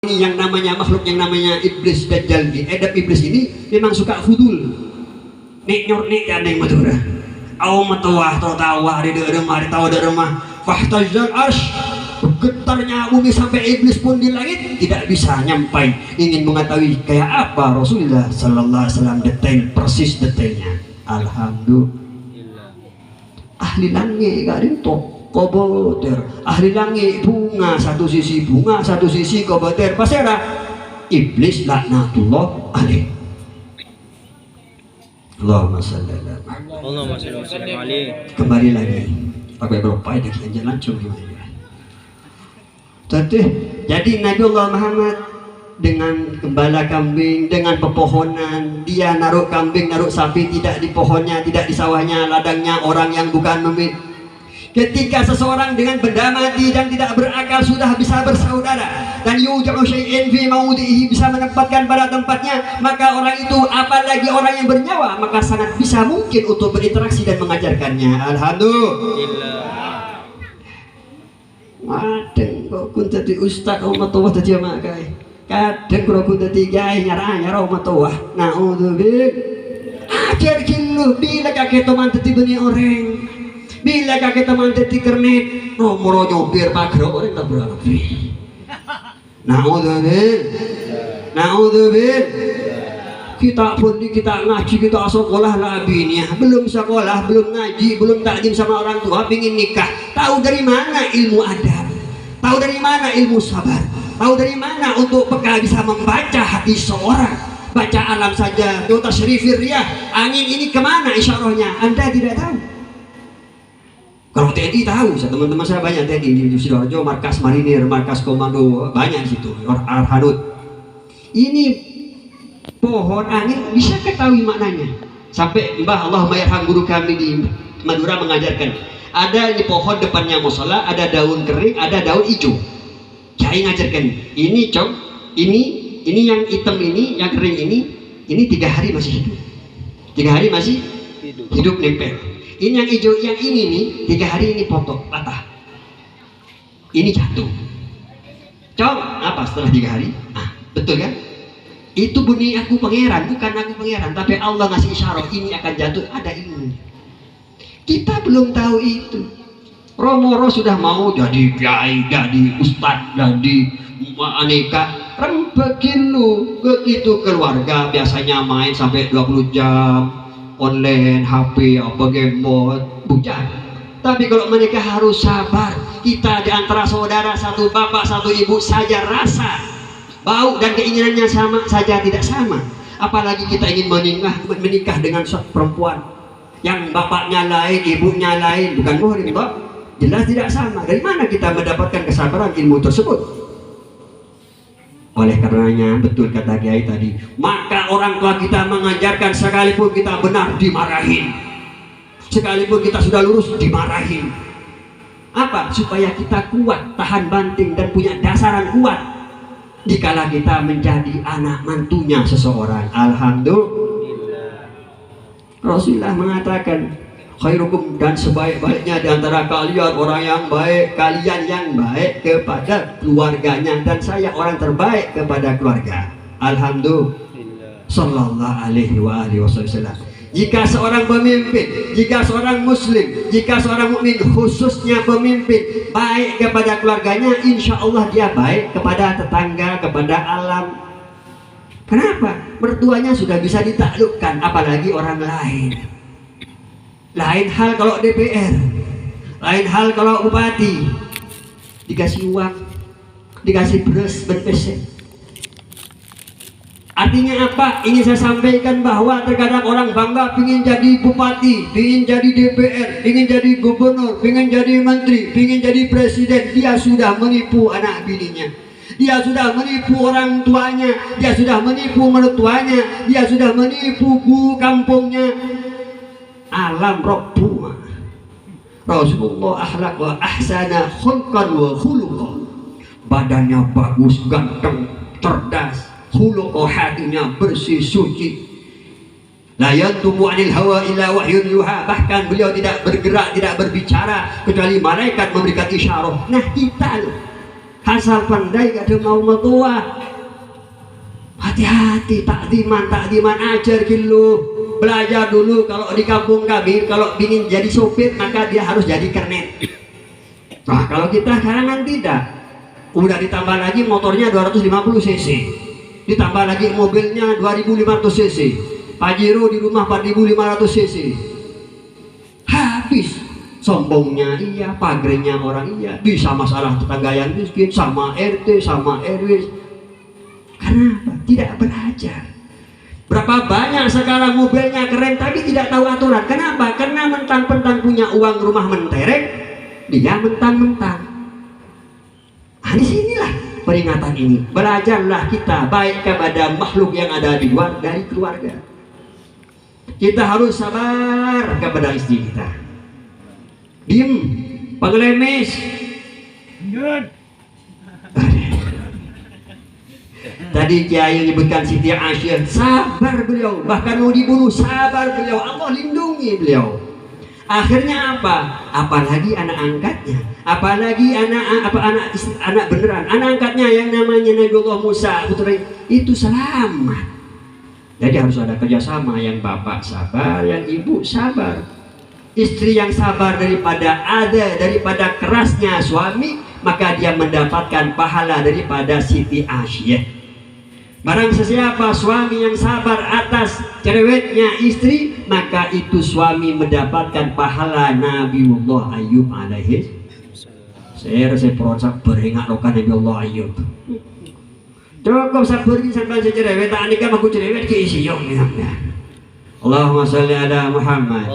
ini yang namanya makhluk yang namanya iblis dajjal ini, edap iblis ini memang suka fudul. Nek nyor nek ada yang madura. Aw matawah tawa di rumah di tawa di rumah. Fahtazal arsh. Getarnya bumi sampai iblis pun di langit tidak bisa nyampai ingin mengetahui kayak apa Rasulullah sallallahu alaihi wasallam persis detailnya. Alhamdulillah. Ahli langit gak ada koboter, ahli langit bunga satu sisi koboter pasera iblis laknatullah alaih. Allahumma shalli ala Muhammad. Kembali lagi pakai berapa ini kita langsung gimana. Jadi Nabi Allah Muhammad dengan gembala kambing, dengan pepohonan, dia naruh kambing, naruh sapi tidak di pohonnya, tidak di sawahnya, ladangnya orang yang bukan memiliki. Ketika seseorang dengan benda mati dan tidak berakal sudah bisa bersaudara dan yuja'u syai'in fi mawdihi, bisa menempatkan pada tempatnya, maka orang itu apalagi orang yang bernyawa maka sangat bisa mungkin untuk berinteraksi dan mengajarkannya. Alhamdulillah. Kadang kok kun dadi ustaz umat Allah dadi makai. Kadang kok kun dadi kiai nyara umat Allah. Naudzubillah. Ajar kilu bila kakek teman dadi beni orang. Bila kakek teman dadi kernet, nomor nyopir pagar orang tak berarti. Naudzubillah. Kita pun kita ngaji, kita sekolah lah biniah, belum sekolah, belum ngaji, belum taklim sama orang tua, pingin nikah. Tahu dari mana ilmu adab? Tahu dari mana ilmu sabar? Tahu dari mana untuk peka bisa membaca hati seorang? Baca alam saja, yota syarifir riyah, angin ini kemana isyarahnya? Anda tidak tahu. Kalau TNI tahu, teman-teman saya banyak TNI di Sidoarjo, markas marinir, markas komando, banyak di situ, Arhanut. Ini pohon angin bisa ketahui maknanya. Sampai Mbah Allahumma yarham guru kami di Madura mengajarkan, ada di pohon depannya musola, ada daun kering, ada daun hijau. Kiai ngajarkan, ini cok, ini yang hitam ini, yang kering ini 3 hari masih hidup. 3 hari masih hidup nempel. Ini yang hijau, yang ini nih 3 hari ini potong, patah. Ini jatuh. Cok, apa setelah 3 hari? Ah, betul kan? Itu bunyi aku pangeran, bukan aku pangeran, tapi Allah ngasih isyarat ini akan jatuh, ada ilmu. Kita belum tahu itu. Romoro sudah mau jadi kiai, jadi ustad, jadi aneka. Rembekin lu, begitu keluarga biasanya main sampai 20 jam, online, HP, apa gamebot, bujang. Tapi kalau menikah harus sabar. Kita di antara saudara, satu bapak, satu ibu saja rasa bau dan keinginannya sama saja tidak sama, apalagi kita ingin menikah dengan perempuan yang bapaknya lain, ibunya lain, bukan muhrim, Pak. Jelas tidak sama. Dari mana kita mendapatkan kesabaran ilmu tersebut? Oleh karenanya, betul kata Kiai tadi, maka orang tua kita mengajarkan sekalipun kita benar dimarahin, sekalipun kita sudah lurus dimarahin. Apa? Supaya kita kuat, tahan banting dan punya dasaran kuat dikala kita menjadi anak mantunya seseorang. Alhamdulillah. Rasulullah mengatakan, khairukum, dan sebaik-baiknya di antara kalian orang yang baik, kalian yang baik kepada keluarganya, dan saya orang terbaik kepada keluarga. Alhamdulillah. Sallallahu alaihi wasallam. Jika seorang pemimpin, jika seorang muslim, jika seorang mukmin, khususnya pemimpin baik kepada keluarganya, insya Allah dia baik kepada tetangga, kepada alam. Kenapa? Mertuanya sudah bisa ditaklukkan, apalagi orang lain. Lain hal kalau DPR, lain hal kalau bupati, dikasih uang, dikasih beras, berpesek. Artinya apa? Ingin saya sampaikan bahwa terkadang orang bangga ingin jadi bupati, ingin jadi DPR, ingin jadi gubernur, ingin jadi menteri, ingin jadi presiden. Dia sudah menipu anak bininya, dia sudah menipu orang tuanya, dia sudah menipu mertuanya, dia sudah menipu bu kampungnya. Alam Rabbu Rasulullah akhlak wa ahsana khulqan wa khuluqan. Badannya bagus, ganteng, cerdas, khuluq hatinya bersih, suci. La yantumu anil hawa illa wahyun yuha. Bahkan beliau tidak bergerak, tidak berbicara kecuali malaikat memberikan isyarat. Nah kita loh, asal pandai kada mau metua. Hati-hati, takdiman ajar dulu, belajar dulu. Kalau di kampung kami, kalau ingin jadi sopir maka dia harus jadi kernet. Nah kalau kita sekarang kan tidak, udah ditambah lagi motornya 250 cc, ditambah lagi mobilnya 2500 cc, Pajero di rumah 4500 cc, habis. Sombongnya iya, pagernya orang iya, bisa masalah tetangga yang miskin, sama RT, sama RW. Kenapa? Tidak belajar. Berapa banyak sekarang mobilnya keren tapi tidak tahu aturan. Kenapa? Karena mentang-mentang punya uang rumah mentereng, dia mentang-mentang. Nah, disinilah peringatan ini. Belajarlah kita baik kepada makhluk yang ada di luar dari keluarga. Kita harus sabar kepada istri kita. Diem, pengelemes. Tadi Kiai menyebutkan Siti Aisyah, sabar beliau, bahkan mau dibunuh sabar beliau, Allah lindungi beliau. Akhirnya apa? Apalagi anak angkatnya, apalagi anak beneran, anak angkatnya yang namanya Nabiullah Musa putra itu selamat. Jadi harus ada kerjasama, yang bapak sabar, yang ibu sabar. Istri yang sabar daripada kerasnya suami, maka dia mendapatkan pahala daripada Siti Aisyah. Barang sesiapa suami yang sabar atas cerewetnya istri, maka itu suami mendapatkan pahala Nabiullah Ayub alaihi. Saya proses beringat rokan Nabiullah Ayub. Cukup sabar sampai cerewet, tak nikah aku cerewet ke isi yong ya. Allahumma salli ala Muhammad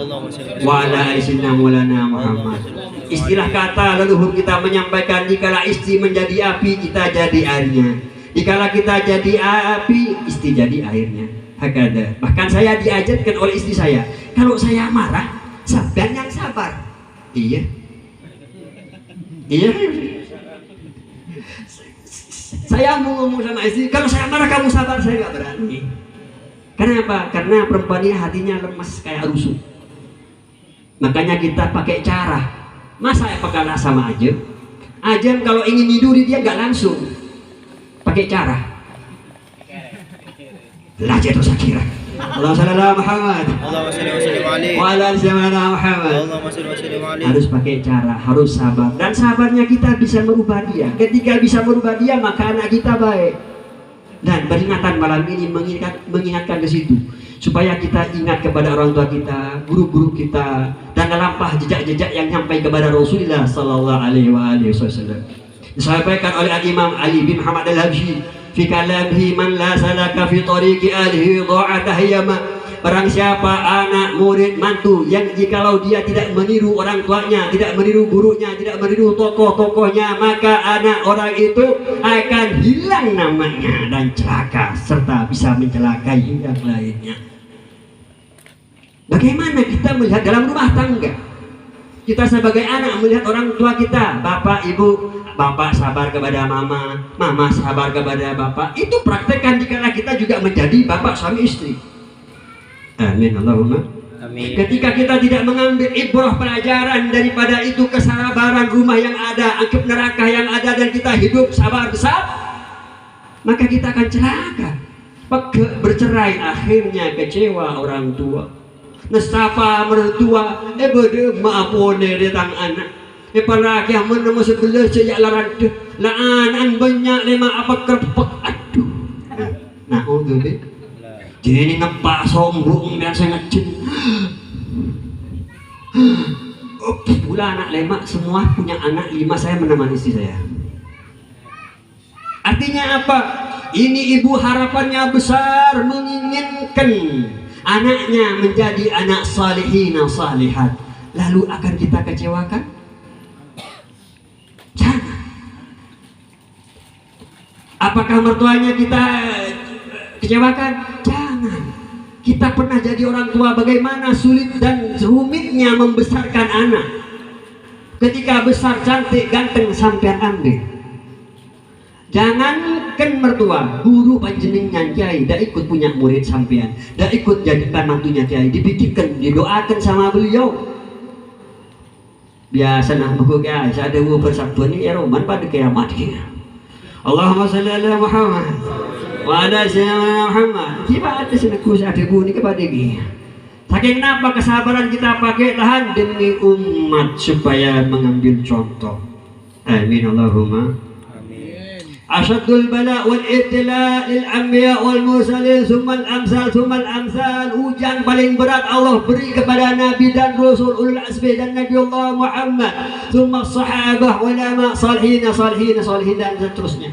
wa ala ali sayyidina Maulana Muhammad. Istilah kata leluhur kita menyampaikan, dikala istri menjadi api, kita jadi airnya. Dikala kita jadi api, istri jadi airnya. Hakada. Bahkan saya diajarkan oleh istri saya, kalau saya marah, sampean yang sabar. Iya. Iya. Saya mau ngomong sama istri, kalau saya marah kamu sabar, saya nggak berani. Kenapa? Karena perempuan ini hatinya lemas kayak rusuk. Makanya kita pakai cara. Masa ya pakai sama Ajem? Ajem kalau ingin niduri dia nggak langsung, pakai cara. Belajar dosa kira. Allahumma shalli ala Muhammad. Allahumma shalli wa ala Muhammad. Harus pakai cara, harus sabar. Dan sabarnya kita bisa merubah dia. Ketika bisa merubah dia, maka anak kita baik. Dan peringatan malam ini mengingatkan ke situ, supaya kita ingat kepada orang tua kita, guru-guru kita, dan melampah jejak-jejak yang sampai kepada Rasulullah Sallallahu Alaihi Wasallam. Disampaikan oleh Imam Ali bin Muhammad Al-Habsyi, fi kalamihi man la salaka fi tariqi alihi dha'ata hayyama. Barang siapa anak, murid, mantu yang jikalau dia tidak meniru orang tuanya, tidak meniru gurunya, tidak meniru tokoh-tokohnya, maka anak orang itu akan hilang namanya dan celaka, serta bisa mencelakai yang lainnya. Bagaimana kita melihat dalam rumah tangga? Kita sebagai anak melihat orang tua kita, bapak, ibu, bapak sabar kepada mama, mama sabar kepada bapak. Itu praktekkan dikala kita juga menjadi bapak suami istri. Amin Allahumma amin. Ketika kita tidak mengambil ibrah pelajaran daripada itu kesabaran rumah yang ada, angkep neraka yang ada, dan kita hidup sabar besar, maka kita akan celaka. Bercerai akhirnya kecewa orang tua, nestapa mertua, bede maafone datang anak, palaki yang menemu sebelah sejak larang laanan banyak lima apa kerpek, aduh. Nah untuk deh. Jadi ngepak sombong biasa ngecin. Pula anak lemak semua punya anak 5, saya menemani istri saya. Artinya apa? Ini ibu harapannya besar, menginginkan anaknya menjadi anak salihina salihat. Lalu akan kita kecewakan? Jangan. Apakah mertuanya kita kecewakan? Jangan. Kita pernah jadi orang tua, bagaimana sulit dan rumitnya membesarkan anak. Ketika besar cantik ganteng sampean ambil. Jangankan mertua, guru panjenengan kiai dak ikut punya murid sampean, dak ikut jadikan mantunya kiai, dipikirkan, didoakan sama beliau. Biasa nah buku kiai, saya ada bersabda ini roman pada kiamat. Allahumma salli ala Muhammad wa ala sayyidina Muhammad. Kita ada senekus ada bunyi kepada dia. Saking kenapa kesabaran kita pakai tahan demi umat supaya mengambil contoh. Amin Allahumma. Asyadul bala wal ibtila lil anbiya wal mursalin summal amsal ujian paling berat Allah beri kepada nabi dan rasul ulul azmi dan Nabi Allah Muhammad summa sahabah ulama salihin dan seterusnya.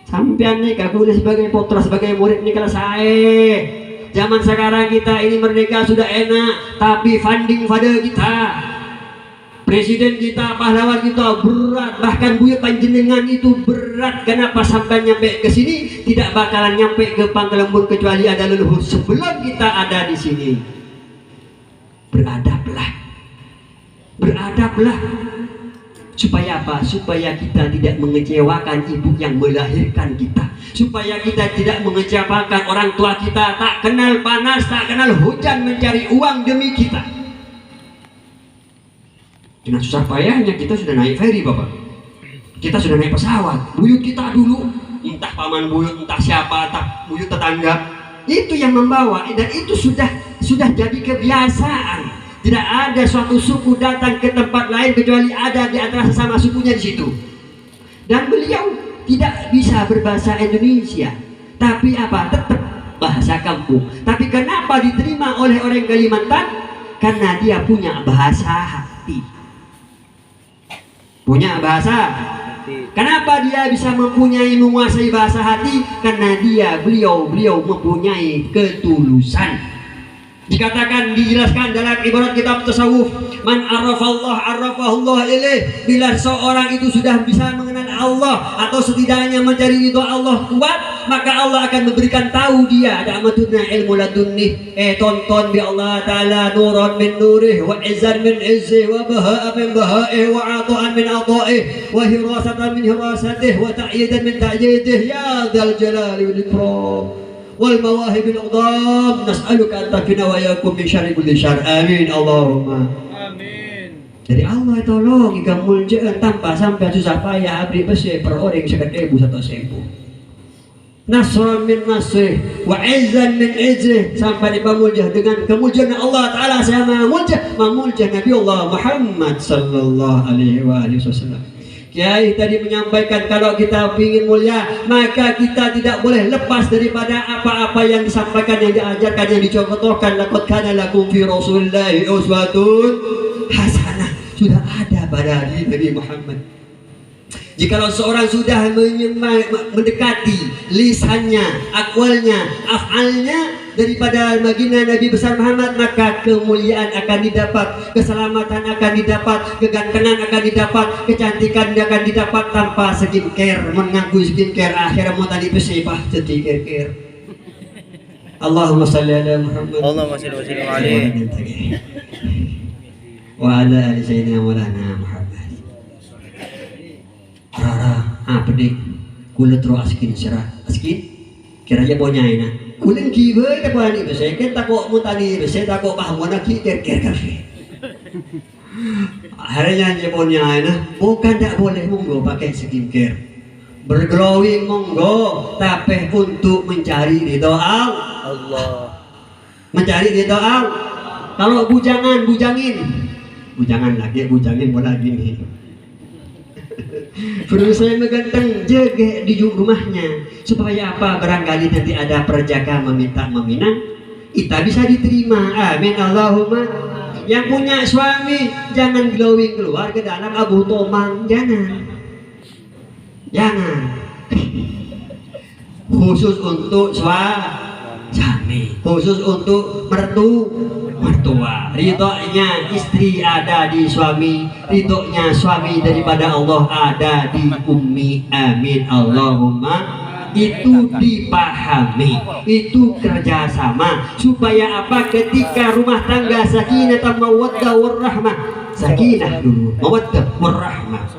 Sampean nih kaku sebagai putra sebagai murid nih kalau saya zaman sekarang kita ini merdeka sudah enak tapi funding pada kita. Presiden kita, pahlawan kita berat, bahkan buyut panjenengan itu berat. Kenapa sampai nyampe ke sini tidak bakalan nyampe ke Pangkelembur kecuali ada leluhur sebelum kita ada di sini. Beradablah, supaya apa? Supaya kita tidak mengecewakan ibu yang melahirkan kita, supaya kita tidak mengecewakan orang tua kita. Tak kenal panas, tak kenal hujan mencari uang demi kita. Dengan susah payahnya kita sudah naik ferry Bapak, kita sudah naik pesawat. Buyut kita dulu, entah paman buyut, entah siapa, entah buyut tetangga, itu yang membawa. Dan itu sudah jadi kebiasaan. Tidak ada suatu suku datang ke tempat lain kecuali ada di antara sesama sukunya di situ. Dan beliau tidak bisa berbahasa Indonesia, tapi apa? Tetap bahasa kampung. Tapi kenapa diterima oleh orang Kalimantan? Karena dia punya bahasa hati. Punya bahasa. Kenapa dia bisa menguasai bahasa hati? Karena beliau mempunyai ketulusan. Dikatakan, dijelaskan dalam ibarat kitab tasawuf, man arafallah arafahullah ilaih. Bila seorang itu sudah bisa mengenal Allah atau setidaknya mencari ridho Allah kuat, maka Allah akan memberikan tahu dia ada amatuna ilmu ladunni. Tonton bi Allah taala nuran min nurih wa izzan min izzih wa baha'a min baha'ih wa ata'an min ata'ih wa hirasatan min hirasatih wa ta'yidan min ta'yidih ya dzal jalali wal ikram wal mawahibil udam. Nas'aluka an takfina wa yakum min syarri kulli syarr. Amin Allahumma amin. Jadi Allah tolong ikan muljaan tanpa sampai susah payah abdi besi per orang sekat ebu satu sembuh. Nasran min nasrih wa izzan min izzih, sampai dipamuljah dengan kemuliaan Allah Ta'ala. Saya memuljah Nabi Allah Muhammad sallallahu alaihi wasallam. Kiai tadi menyampaikan kalau kita ingin mulia maka kita tidak boleh lepas daripada apa-apa yang disampaikan, yang diajarkan, yang dicontohkan. Laqad kana lakum fi Rasulillahi uswatun hasanah. Sudah ada pada Nabi Muhammad. Jikalau seorang sudah mendekati lisannya, akwalnya, af'alnya daripada baginda Nabi besar Muhammad, maka kemuliaan akan didapat, keselamatan akan didapat, kegantengan akan didapat, kecantikan akan didapat tanpa skincare. Mengaku skincare akhirnya mau tadi pesipah jadi skincare. Allahumma salli ala Muhammad Allahumma salli wa sallim alaihi wa ala ali sayyidina Maulana Muhammad. Pedik kulit roh askin serah askin kiranya punya ini kulit kiber tak boleh besar kita takut mutani besar takut paham mana kita kafe akhirnya dia punya ini bukan tak boleh monggo pakai skincare berglowing monggo tapi untuk mencari ridho Allah, mencari ridho Allah. Kalau bujangin bola gini. Perlu saya mengganteng jaga di rumahnya supaya apa? Barangkali nanti ada perjaka meminang, kita bisa diterima. Amin Allahumma. Yang punya suami jangan glowing keluar ke dalam abu tomang, jangan. Khusus untuk suami, khusus untuk mertua. Ridhonya istri ada di suami, ridhonya suami daripada Allah ada di ummi. Amin Allahumma. Itu dipahami, itu kerjasama supaya apa? Ketika rumah tangga sakinah mawaddah warahmah, sakinah dulu, mawaddah warahmah,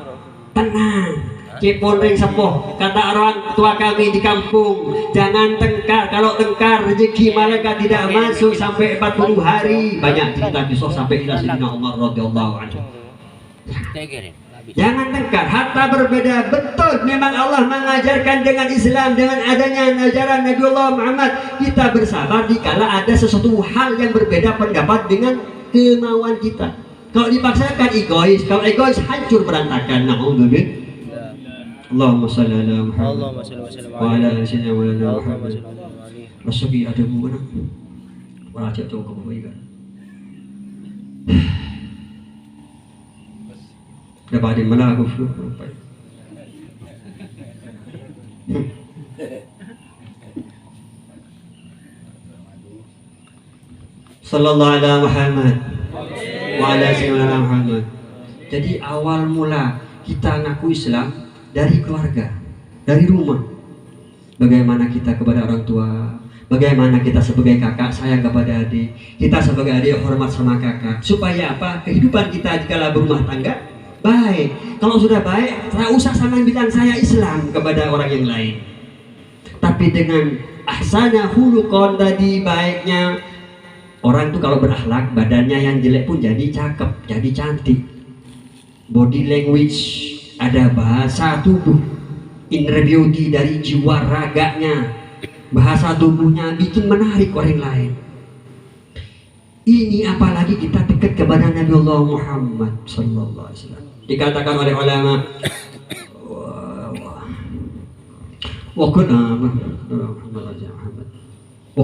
tenang. Cepon ring sepuh, kata orang tua kami di kampung, jangan tengkar. Kalau tengkar rezeki malaikat tidak masuk sampai 40 hari. Banyak cerita kisah sampai ila Sayyidina Umar radhiyallahu anhu. Jangan tengkar, harta berbeda. Betul, memang Allah mengajarkan dengan Islam, dengan adanya ajaran Nabiullah Muhammad, kita bersabar dikala ada sesuatu hal yang berbeda pendapat dengan kemauan kita. Kalau dipaksakan egois, kalau egois hancur berantakan. Na'udzubillah. Allahumma shalli ala Muhammad wa ala ali sayyidina Muhammad. Masuki ada mana? Wala cak cok kebaikan. ده بعد الملاعب وفلوس Sallallahu alaihi Muhammad wa ala sayyidina Muhammad. Jadi awal mula kita ngaku Islam dari keluarga, dari rumah. Bagaimana kita kepada orang tua, bagaimana kita sebagai kakak sayang kepada adik, kita sebagai adik hormat sama kakak. Supaya apa? Kehidupan kita jika berumah tangga baik. Kalau sudah baik, tak usah sama bilang saya Islam kepada orang yang lain. Tapi dengan ahsana khuluqan tadi, baiknya orang tuh kalau berakhlak, badannya yang jelek pun jadi cakep, jadi cantik. Body language, ada bahasa tubuh, inner beauty dari jiwa raganya, bahasa tubuhnya bikin menarik orang lain. Ini apalagi kita dekat kepada Nabiullah Muhammad sallallahu alaihi wasallam. Dikatakan oleh ulama, wa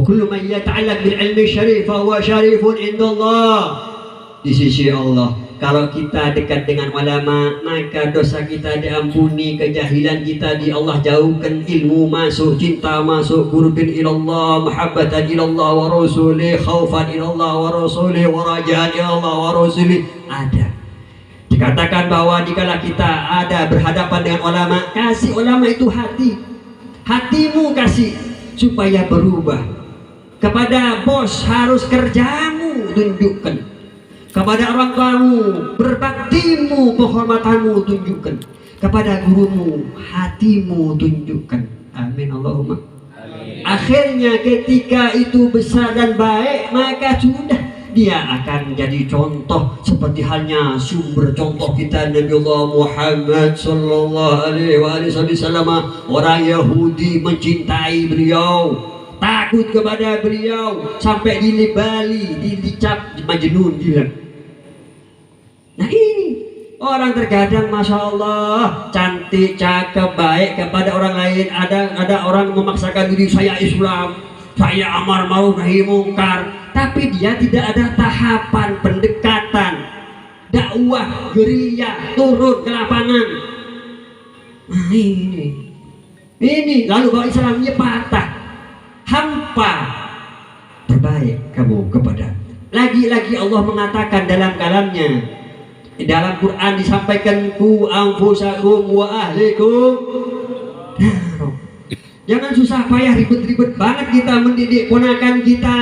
kullu man yata'allaq bil ilmi syarif fa huwa syarifun indallah. Di sisi Allah, kalau kita dekat dengan ulama, maka dosa kita diampuni, kejahilan kita di Allah jauhkan, ilmu masuk, cinta masuk, qurbin ilallah, mahabbatan ilallah wa rasulih, khaufan ilallah wa rasulih, wa rajaan ilallah wa rasulih. Ada. Dikatakan bahwa dikala kita ada berhadapan dengan ulama, kasih ulama itu hati. Hatimu kasih supaya berubah. Kepada bos harus kerjamu tunjukkan. Kepada orang tuamu berbaktimu, penghormatanmu tunjukkan. Kepada gurumu hatimu tunjukkan. Amin Allahumma. Amin. Akhirnya ketika itu besar dan baik, maka sudah dia akan jadi contoh seperti halnya sumber contoh kita Nabiullah Muhammad sallallahu alaihi wasallam. Orang Yahudi mencintai beliau, takut kepada beliau, sampai dilibali, dicap majnun, gila. Nah ini orang terkadang masya Allah cantik, cakep, baik kepada orang lain. Ada orang memaksakan diri, saya Islam, saya amar ma'ruf nahi mungkar, tapi dia tidak ada tahapan pendekatan dakwah gerilya turun ke lapangan. Nah ini lalu bahwa Islamnya patah, hampa. Terbaik kamu kepada, lagi-lagi Allah mengatakan dalam kalamnya, dalam Quran disampaikan ku anfusakum wa ahlikum. Jangan susah payah ribet-ribet banget kita mendidik ponakan kita.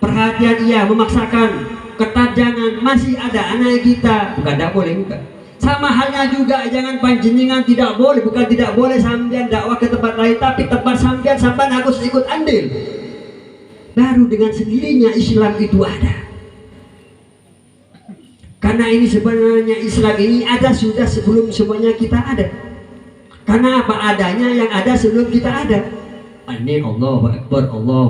Perhatian dia memaksakan, ketat jangan, masih ada anak kita, bukan tidak boleh, bukan. Sama halnya juga jangan panjenengan tidak boleh, bukan tidak boleh sampean dakwah ke tempat lain, tapi tempat sampean harus ikut andil. Baru dengan sendirinya Islam itu ada. Karena ini sebenarnya Islam ini ada sudah sebelum semuanya kita ada. Karena apa adanya yang ada sebelum kita ada. Ini Allahu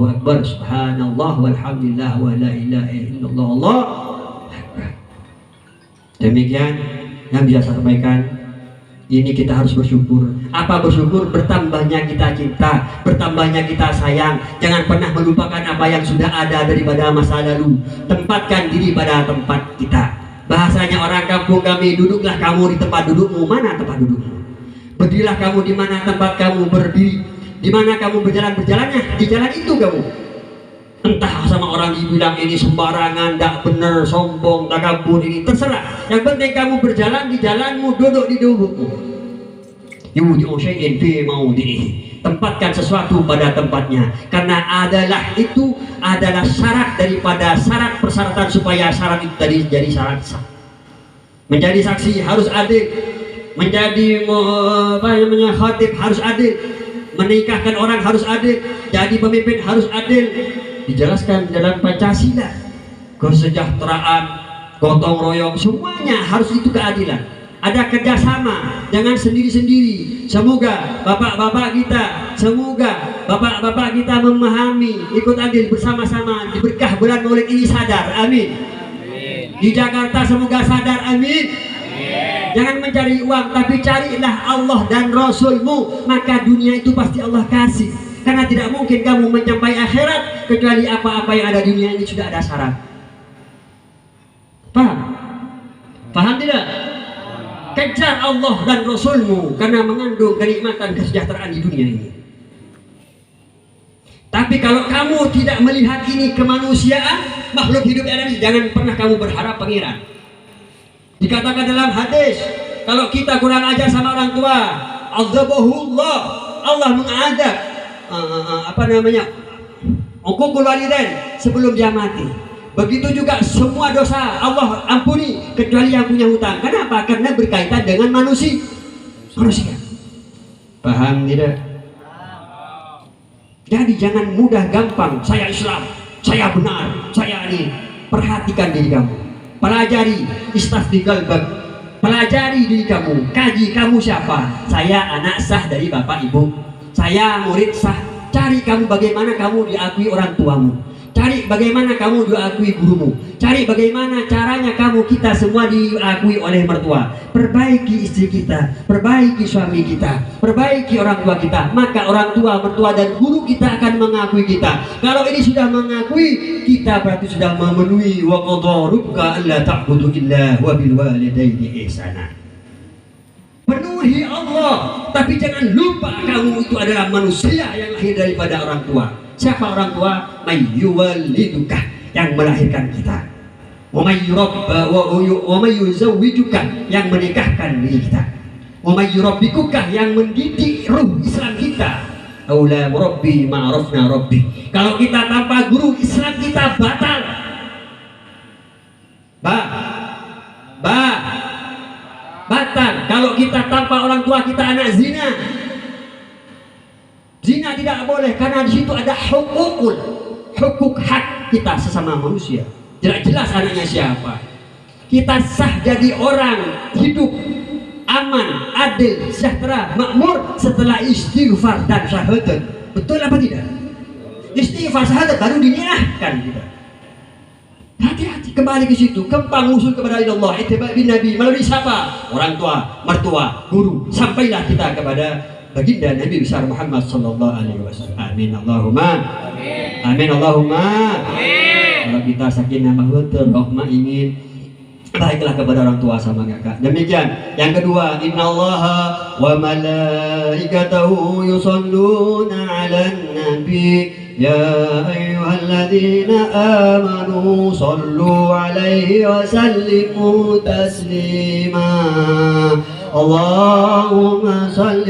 Akbar, subhanallah walhamdulillah wa la ilaha illallah, Allah Akbar. Demikian yang bisa saya sampaikan. Ini kita harus bersyukur. Apa bersyukur? Bertambahnya kita cinta, bertambahnya kita sayang. Jangan pernah melupakan apa yang sudah ada daripada masa lalu. Tempatkan diri pada tempat kita. Bahasanya orang kampung kami, duduklah kamu di tempat dudukmu. Mana tempat dudukmu? Berdirilah kamu di mana tempat kamu berdiri. Di mana kamu berjalannya, di jalan itu kamu. Entah sama orang dibilang ini sembarangan, tak benar, sombong, takabur, ini terserah. Yang penting kamu berjalan di jalanmu, duduk di dudukmu. Yudi'u syai'in fi mawdi'ihi. Tempatkan sesuatu pada tempatnya. Karena itu adalah syarat daripada syarat persyaratan supaya syarat itu tadi jadi syarat sah. Menjadi saksi harus adil. Menjadi khatib harus adil. Menikahkan orang harus adil, jadi pemimpin harus adil. Dijelaskan dalam Pancasila, kesejahteraan, gotong royong, semuanya harus itu keadilan. ada kerjasama, jangan sendiri-sendiri. Semoga bapak-bapak kita memahami, ikut andil bersama-sama di berkah bulan Maulid ini, sadar, amin. Di Jakarta semoga sadar, amin. Jangan mencari uang, tapi carilah Allah dan Rasulmu, maka dunia itu pasti Allah kasih. Karena tidak mungkin kamu mencapai akhirat kecuali apa-apa yang ada di dunia ini sudah ada syarat. Paham? Paham tidak? Kejar Allah dan Rasulmu karena mengandung kenikmatan kesejahteraan di dunia ini. Tapi kalau kamu tidak melihat ini kemanusiaan, makhluk hidup yang ada ini, jangan pernah kamu berharap pangeran. Dikatakan dalam hadis, kalau kita kurang ajar sama orang tua, azabahullah, Allah mengadab uququl walidain sebelum dia mati. Begitu juga semua dosa Allah ampuni kecuali yang punya hutang. Kenapa? Karena berkaitan dengan manusia. Paham tidak? Jadi jangan mudah gampang, saya Islam, saya benar, saya ini. Perhatikan diri kamu, pelajari istafti qalbak, pelajari diri kamu, kaji kamu siapa. Saya anak sah dari bapak ibu, saya murid sah. Cari kamu bagaimana kamu diakui orang tuamu, cari bagaimana kamu diakui gurumu, cari bagaimana caranya kita semua diakui oleh mertua. Perbaiki istri kita, perbaiki suami kita, perbaiki orang tua kita, maka orang tua, mertua dan guru kita akan mengakui kita. Kalau ini sudah mengakui kita, berarti sudah memenuhi wa qadha rabbuka alla ta'budu illa wa bil walidaini ihsana. Penuhi Allah, tapi jangan lupa kamu itu adalah manusia yang lahir daripada orang tua. Siapa orang tua? Mayyuwalliduka, yang melahirkan kita. Wa mayyuzawwijuka, yang menikahkan diri kita. Wa mayyurabbikuka, yang mendidik ruh Islam kita. Aula murabbi ma'arafna rabbi. Kalau kita tanpa guru, Islam kita batal. Batal. Kalau kita tanpa orang tua kita anak zina. Zina tidak boleh karena di situ ada hukuk hak kita sesama manusia. Jelas anaknya siapa. Kita sah jadi orang hidup aman, adil, sejahtera, makmur setelah istighfar dan syahadat. Betul apa tidak? Istighfar syahadat baru dinikahkan kita. Hati-hati, kembali ke situ, kembang usul kepada Allah, ittiba' bin Nabi, melalui siapa? Orang tua, mertua, guru, sampailah kita kepada baginda Nabi besar Muhammad sallallahu alaihi wasallam. Amin Allahumma. Amin Allahumma. Kalau kita sakinah mawaddah rahmah ingin baiklah kepada orang tua sama kakak. Demikian. Yang kedua, innallaha wa malaikatahu yusholluna 'alan nabi. يا أيها الذين آمنوا صلوا عليه وسلموا تسليما اللهم صل